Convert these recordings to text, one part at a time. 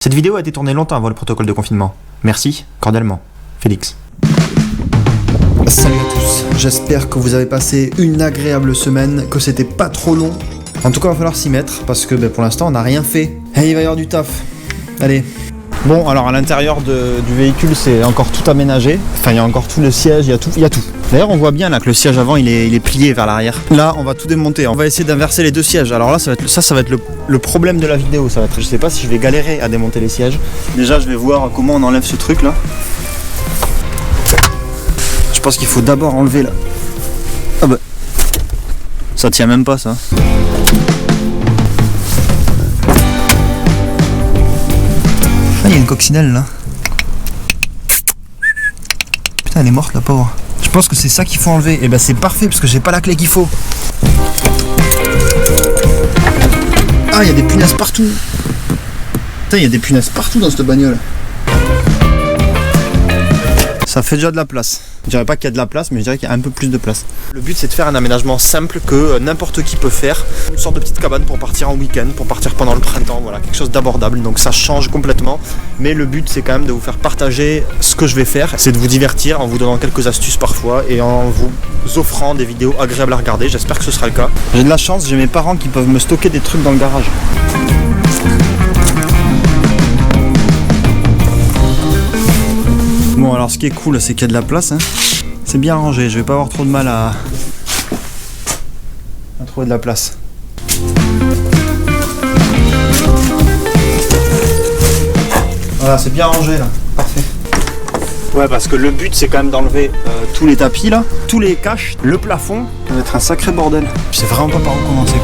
Cette vidéo a été tournée longtemps avant le protocole de confinement. Merci, cordialement. Félix. Salut à tous, j'espère que vous avez passé une agréable semaine, que c'était pas trop long. En tout cas, il va falloir s'y mettre parce que pour l'instant, on n'a rien fait. Et il va y avoir du taf. Allez. Bon, alors à l'intérieur du véhicule, c'est encore tout aménagé. Enfin, il y a encore tout le siège, il y a tout. D'ailleurs, on voit bien là que le siège avant, il est plié vers l'arrière. Là, on va tout démonter. On va essayer d'inverser les deux sièges. Alors là, ça va être le problème de la vidéo. Je sais pas si je vais galérer à démonter les sièges. Déjà, je vais voir comment on enlève ce truc là. Je pense qu'il faut d'abord enlever là. Ah bah, ça tient même pas ça. Ah, il y a une coccinelle là. Putain, elle est morte la pauvre. Je pense que c'est ça qu'il faut enlever. Et ben c'est parfait parce que j'ai pas la clé qu'il faut. Ah, il y a des punaises partout. Putain, il y a des punaises partout dans cette bagnole. Ça fait déjà de la place. Je dirais pas qu'il y a de la place, mais je dirais qu'il y a un peu plus de place. Le but, c'est de faire un aménagement simple que n'importe qui peut faire. Une sorte de petite cabane pour partir en week-end, pour partir pendant le printemps, voilà, quelque chose d'abordable. Donc ça change complètement. Mais le but, c'est quand même de vous faire partager ce que je vais faire. C'est de vous divertir en vous donnant quelques astuces parfois et en vous offrant des vidéos agréables à regarder. J'espère que ce sera le cas. J'ai de la chance, j'ai mes parents qui peuvent me stocker des trucs dans le garage. Bon, alors ce qui est cool, c'est qu'il y a de la place, hein. C'est bien rangé, je vais pas avoir trop de mal à trouver de la place. Voilà, c'est bien rangé là, parfait. Ouais, parce que le but c'est quand même d'enlever tous les tapis là, tous les caches, le plafond. Ça va être un sacré bordel. Je sais vraiment pas par où commencer quoi.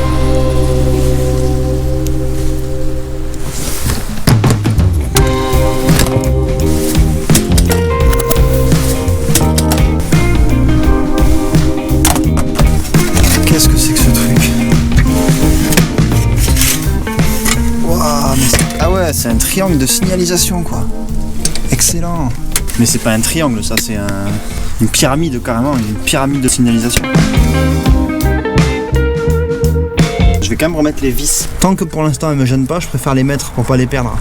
Qu'est-ce que c'est que ce truc? Waouh, mais ah ouais, c'est un triangle de signalisation quoi. Excellent. Mais c'est pas un triangle, ça c'est une pyramide carrément, une pyramide de signalisation. Je vais quand même remettre les vis. Tant que pour l'instant elles me gênent pas, je préfère les mettre pour pas les perdre.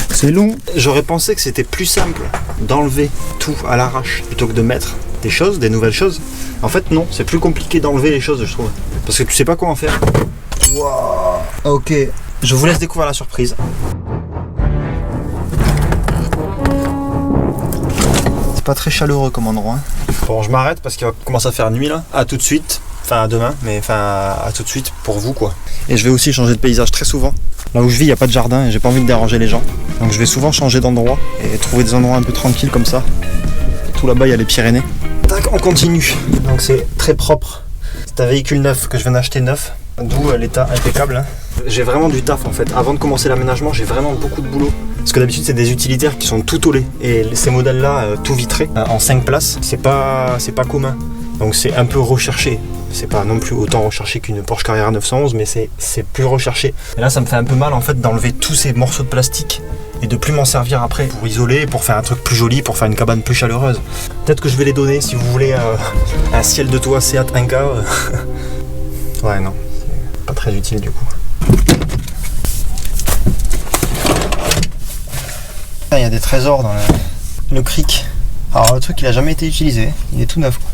C'est long. J'aurais pensé que c'était plus simple d'enlever tout à l'arrache plutôt que de mettre des choses, des nouvelles choses. En fait non, c'est plus compliqué d'enlever les choses je trouve. Parce que tu sais pas comment faire. Waouh. Ok, je vous laisse découvrir la surprise. C'est pas très chaleureux comme endroit. Bon, je m'arrête parce qu'il va commencer à faire nuit là. À tout de suite. Enfin à demain, mais enfin à tout de suite pour vous quoi. Et je vais aussi changer de paysage très souvent. Là où je vis, il n'y a pas de jardin et j'ai pas envie de déranger les gens. Donc je vais souvent changer d'endroit et trouver des endroits un peu tranquilles comme ça. Tout là-bas, il y a les Pyrénées. Tac, on continue. Donc c'est très propre. C'est un véhicule neuf que je viens d'acheter neuf. D'où l'état impeccable. Hein. J'ai vraiment du taf en fait. Avant de commencer l'aménagement, j'ai vraiment beaucoup de boulot. Parce que d'habitude, c'est des utilitaires qui sont tout tolés. Et ces modèles-là, tout vitrés, en 5 places, c'est pas commun. Donc c'est un peu recherché. C'est pas non plus autant recherché qu'une Porsche Carrera 911, mais c'est plus recherché. Et là, ça me fait un peu mal en fait d'enlever tous ces morceaux de plastique et de plus m'en servir après pour isoler, pour faire un truc plus joli, pour faire une cabane plus chaleureuse. Peut-être que je vais les donner si vous voulez un ciel de toit Seat 1K. Ouais, non, c'est pas très utile du coup. Il y a des trésors dans le cric. Alors le truc, il a jamais été utilisé, il est tout neuf quoi.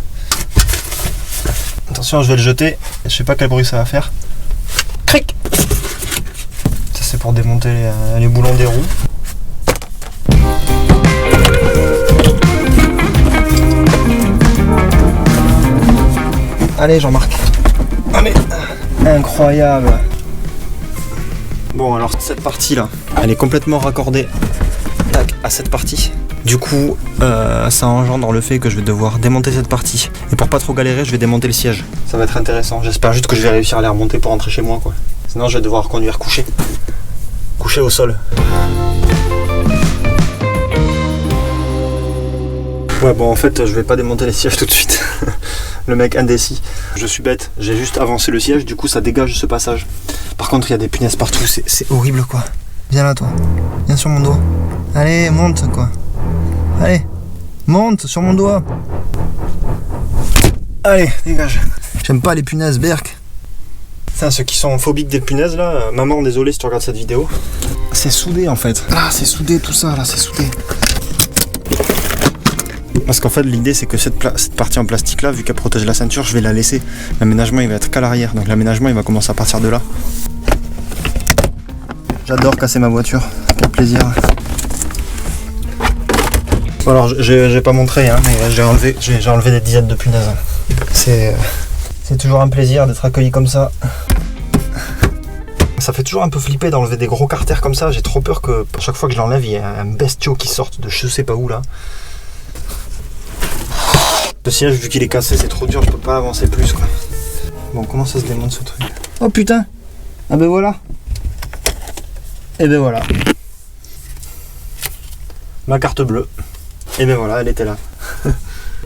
Attention, je vais le jeter. Je sais pas quel bruit ça va faire. Cric. Ça c'est pour démonter les boulons des roues. Allez Jean-Marc. Allez. Incroyable. Bon alors cette partie là, elle est complètement raccordée à cette partie. Du coup, ça engendre le fait que je vais devoir démonter cette partie. Et pour pas trop galérer, je vais démonter le siège. Ça va être intéressant. J'espère juste que je vais réussir à les remonter pour rentrer chez moi, quoi. Sinon, je vais devoir conduire couché. Couché au sol. Ouais, bon, en fait, je vais pas démonter les sièges tout de suite. Le mec indécis. Je suis bête. J'ai juste avancé le siège, du coup, ça dégage ce passage. Par contre, il y a des punaises partout. C'est horrible, quoi. Viens là, toi. Viens sur mon doigt. Allez, monte, quoi. Allez, monte sur mon doigt. Allez, dégage. J'aime pas les punaises, berk. Putain, ceux qui sont phobiques des punaises là, maman désolé si tu regardes cette vidéo. C'est soudé en fait. Ah c'est soudé tout ça là, c'est soudé. Parce qu'en fait l'idée c'est que cette partie en plastique là, vu qu'elle protège la ceinture, je vais la laisser. L'aménagement il va être qu'à l'arrière, donc l'aménagement il va commencer à partir de là. J'adore casser ma voiture, quel plaisir. Bon alors j'ai pas montré hein, mais j'ai enlevé des dizaines de punaises. C'est toujours un plaisir d'être accueilli comme ça. Ça fait toujours un peu flipper d'enlever des gros carters comme ça, j'ai trop peur que à chaque fois que je l'enlève, il y ait un bestiau qui sorte de je sais pas où là. Le siège vu qu'il est cassé c'est trop dur, je peux pas avancer plus quoi. Bon comment ça se démonte ce truc? Oh putain! Ah ben voilà! Et ben voilà. Ma carte bleue. Et ben voilà, elle était là.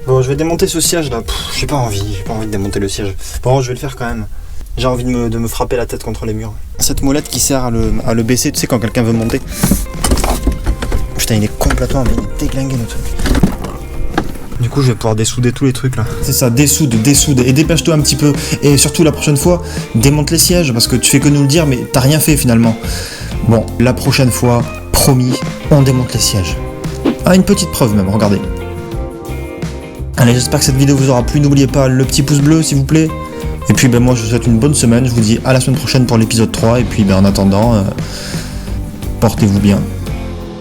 Bon je vais démonter ce siège là, j'ai pas envie de démonter le siège. Bon je vais le faire quand même. J'ai envie de me frapper la tête contre les murs. Cette molette qui sert à le baisser, tu sais quand quelqu'un veut monter. Putain il est complètement déglingué le truc. Du coup je vais pouvoir dessouder tous les trucs là. C'est ça, dessoude et dépêche-toi un petit peu. Et surtout la prochaine fois, démonte les sièges parce que tu fais que nous le dire mais t'as rien fait finalement. Bon, la prochaine fois, promis, on démonte les sièges. Ah une petite preuve même, regardez. Allez j'espère que cette vidéo vous aura plu, n'oubliez pas le petit pouce bleu s'il vous plaît. Et puis ben moi je vous souhaite une bonne semaine, je vous dis à la semaine prochaine pour l'épisode 3 et puis ben en attendant, portez-vous bien.